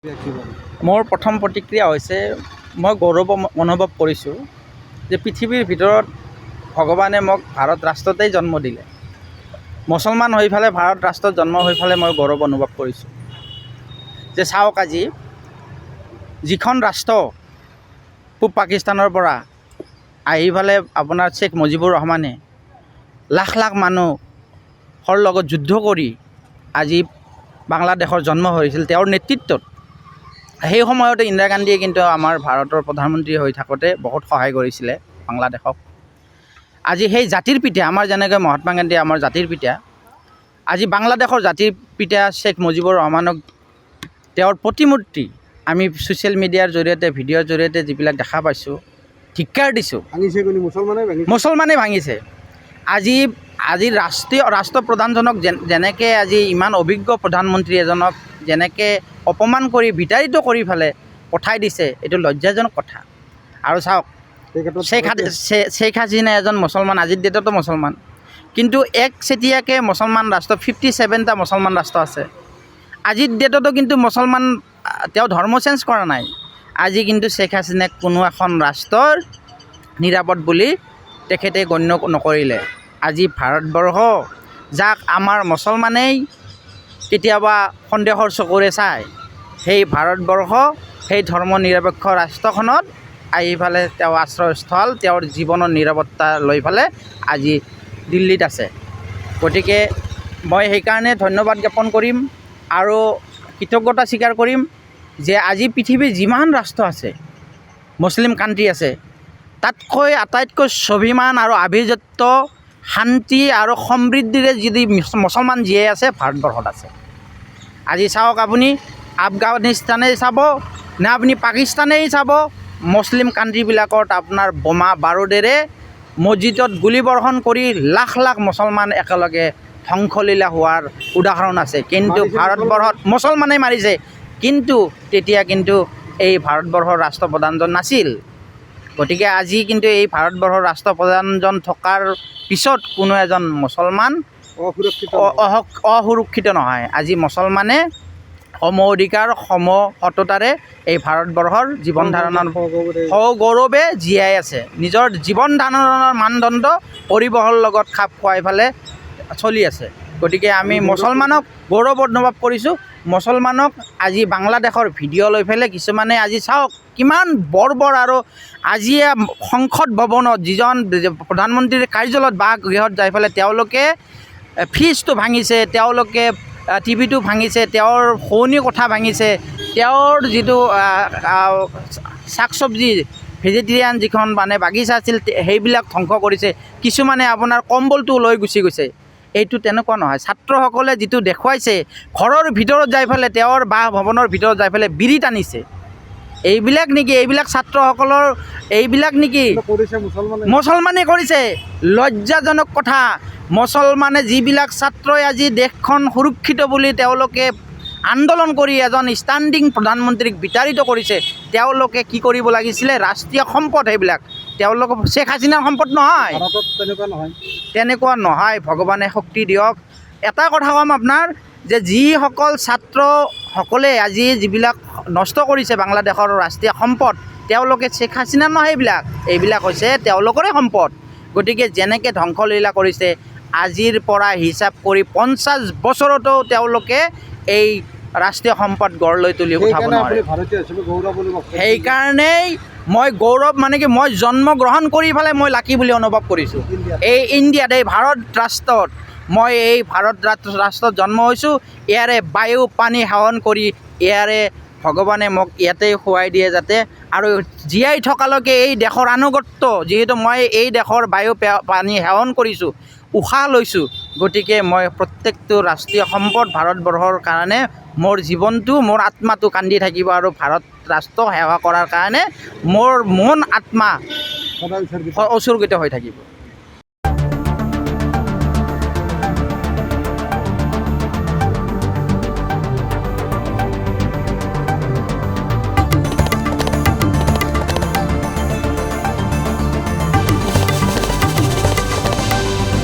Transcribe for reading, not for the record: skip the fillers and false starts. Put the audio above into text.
মোৰ প্ৰথম প্ৰতিক্ৰিয়া হৈছে মই গৌৰৱ অনুভৱ কৰিছোঁ যে পৃথিৱীৰ ভিতৰত ভগৱানে মোক ভাৰত ৰাষ্ট্ৰতেই জন্ম দিলে। মুছলমান হৈ ফালে ভাৰত ৰাষ্ট্ৰত জন্ম হৈ ফালে মই গৌৰৱ অনুভৱ কৰিছোঁ যে চাওক, আজি যিখন ৰাষ্ট্ৰ পূব পাকিস্তানৰ পৰা আহি ফালে আপোনাৰ শ্বেখ মুজিবুৰ ৰহমানে লাখ লাখ মানুহৰ লগত যুদ্ধ কৰি আজি বাংলাদেশৰ জন্ম হৈছিল তেওঁৰ নেতৃত্বত। সেই সময়তে ইন্দিৰা গান্ধীয়ে কিন্তু আমাৰ ভাৰতৰ প্ৰধানমন্ত্ৰী হৈ থাকোঁতে বহুত সহায় কৰিছিলে বাংলাদেশক। আজি সেই জাতিৰ পিতা, আমাৰ যেনেকৈ মহাত্মা গান্ধী আমাৰ জাতিৰ পিতা, আজি বাংলাদেশৰ জাতিৰ পিতা শ্বেখ মুজিবুৰ ৰহমানক তেওঁৰ প্ৰতিমূৰ্তি আমি ছ'চিয়েল মিডিয়াৰ জৰিয়তে, ভিডিঅ'ৰ জৰিয়তে যিবিলাক দেখা পাইছোঁ, ধিক্কাৰ দিছোঁ। মুছলমানে ভাঙিছে। আজি ৰাষ্ট্ৰপ্ৰধানজনক যেনেকৈ আজি ইমান অভিজ্ঞ প্ৰধানমন্ত্ৰী এজনক যেনেকৈ অপমান কৰি বিতাড়িত কৰি ফালে পঠাই দিছে, এইটো লজ্জাজনক কথা। আৰু চাওক, শ্বেখ হাছিনা এজন মুছলমান, আজিৰ ডেটতো মুছলমান, কিন্তু একচেটিয়াকৈ মুছলমান ৰাষ্ট্ৰ 57টা মুছলমান ৰাষ্ট্ৰ আছে। আজিৰ ডেটতো কিন্তু মুছলমান তেওঁ ধৰ্ম চেঞ্জ কৰা নাই। আজি কিন্তু শ্বেখ হাছিনাক কোনো এখন ৰাষ্ট্ৰৰ নিৰাপদ বুলি তেখেতে গণ্য নকৰিলে। আজি ভাৰতবৰ্ষ, যাক আমাৰ মুছলমানেই কেতিয়াবা সন্দেহৰ চকুৰে চায়, সেই ভাৰতবৰ্ষ, সেই ধৰ্ম নিৰপেক্ষ ৰাষ্ট্ৰখনত আহি ফালে তেওঁ আশ্ৰয়স্থল, তেওঁৰ জীৱনৰ নিৰাপত্তা লৈ ফালে আজি দিল্লীত আছে। গতিকে মই সেইকাৰণে ধন্যবাদ জ্ঞাপন কৰিম আৰু কৃতজ্ঞতা স্বীকাৰ কৰিম যে আজি পৃথিৱীৰ যিমান ৰাষ্ট্ৰ আছে, মুছলিম কাণ্ট্ৰি আছে, তাতকৈ আটাইতকৈ স্বাভিমান আৰু আভিজাত্য, শান্তি আৰু সমৃদ্ধিৰে যদি মুছলমান জীয়াই আছে, ভাৰতবৰ্ষত আছে। আজি চাওক, আপুনি আফগানিস্তানেই চাব নে আপুনি পাকিস্তানেই চাব, মুছলিম কাণ্ট্ৰিবিলাকত আপোনাৰ বোমা বাৰুদেৰে মছজিদত গুলীবৰ্ষণ কৰি লাখ লাখ মুছলমান একেলগে ধ্বংসলীলা হোৱাৰ উদাহৰণ আছে। কিন্তু ভাৰতবৰ্ষত মুছলমানে মাৰিছে, কিন্তু তেতিয়া কিন্তু এই ভাৰতবৰ্ষৰ ৰাষ্ট্ৰপ্ৰধানজন নাছিল। গতিকে আজি কিন্তু এই ভাৰতবৰ্ষৰ ৰাষ্ট্ৰপ্ৰধানজন থকাৰ পিছত কোনো এজন মুছলমান অসুৰক্ষিত নহয়। আজি মুছলমানে সম অধিকাৰ, সম সততাৰে এই ভাৰতবৰ্ষৰ জীৱন ধাৰণৰ সগৌৰৱে জীয়াই আছে। নিজৰ জীৱন ধাৰণৰ মানদণ্ড পৰিৱেশৰ লগত খাপ খুৱাই ফালে চলি আছে। গতিকে আমি মুছলমানক গৌৰৱ অনুভৱ কৰিছোঁ। মুছলমানক আজি বাংলাদেশৰ ভিডিঅ' লৈ পেলাই কিছুমানে আজি চাওক কিমান বৰ্বৰ, আৰু আজি সংসদ ভৱনত যিজন প্ৰধানমন্ত্ৰীৰ কাৰ্যালয়ত বা গৃহত যাই পেলাই তেওঁলোকে ফ্ৰিজটো ভাঙিছে, তেওঁলোকে টিভিটো ভাঙিছে, তেওঁৰ শোৱনি কোঠা ভাঙিছে, তেওঁৰ যিটো শাক চব্জি ভেজিটেৰিয়ান যিখন মানে বাগিচা আছিল সেইবিলাক ধ্বংস কৰিছে। কিছুমানে আপোনাৰ কম্বলটো লৈ গুচি গৈছে। এইটো তেনেকুৱা নহয়। ছাত্ৰসকলে যিটো দেখুৱাইছে, ঘৰৰ ভিতৰত যাই পেলাই তেওঁৰ বাসভৱনৰ ভিতৰত যাই পেলাই বিড়ি টানিছে, এইবিলাক নেকি? এইবিলাক ছাত্ৰসকলৰ এইবিলাক নেকি মুছলমানে কৰিছে? লজ্জাজনক কথা। মুছলমানে যিবিলাক ছাত্ৰই আজি দেশখন সুৰক্ষিত বুলি তেওঁলোকে আন্দোলন কৰি এজন ষ্টেণ্ডিং প্ৰধানমন্ত্ৰীক বিতাড়িত কৰিছে, তেওঁলোকে কি কৰিব লাগিছিলে? ৰাষ্ট্ৰীয় সম্পদ সেইবিলাক, তেওঁলোকৰ শ্বেখ হাছিনাৰ সম্পদ নহয়। তেনেকুৱা নহয়। ভগৱানে শক্তি দিয়ক। এটা কথা ক'ম আপোনাৰ, যে যিসকল ছাত্ৰসকলে আজি যিবিলাক নষ্ট কৰিছে বাংলাদেশৰ ৰাষ্ট্ৰীয় সম্পদ, তেওঁলোকে শ্বেখ হাছিনা নহয়, এইবিলাক হৈছে তেওঁলোকৰে সম্পদ। গতিকে যেনেকৈ ধ্বংসলীলা কৰিছে, আজিৰ পৰা হিচাপ কৰি 50 বছৰতো তেওঁলোকে এই ৰাষ্ট্ৰীয় সম্পদ গঢ় লৈ তুলি উঠাব নোৱাৰে। সেইকাৰণেই মই গৌৰৱ, মানে কি, মই জন্মগ্ৰহণ কৰি পেলাই মই লাকি বুলি অনুভৱ কৰিছোঁ। এই ইণ্ডিয়াত, এই ভাৰত ৰাষ্ট্ৰত, মই এই ভাৰত ৰাষ্ট্ৰত জন্ম হৈছোঁ। ইয়াৰে বায়ু পানী সেৱন কৰি, ইয়াৰে ভগৱানে মোক ইয়াতেই খুৱাই দিয়ে যাতে, আৰু জীয়াই থকালৈকে এই দেশৰ আনুগত্য, যিহেতু মই এই দেশৰ বায়ু পানী সেৱন কৰিছোঁ, উশাহ লৈছোঁ, গতিকে মই প্ৰত্যেকটো ৰাষ্ট্ৰীয় সম্পদ ভাৰতবৰ্ষৰ কাৰণে মোৰ জীৱনটো, মোৰ আত্মাটো কান্দি থাকিব, আৰু ভাৰত ৰাষ্ট্ৰ সেৱা কৰাৰ কাৰণে মোৰ মন আত্মা উৎসৰ্গিত হৈ থাকিব।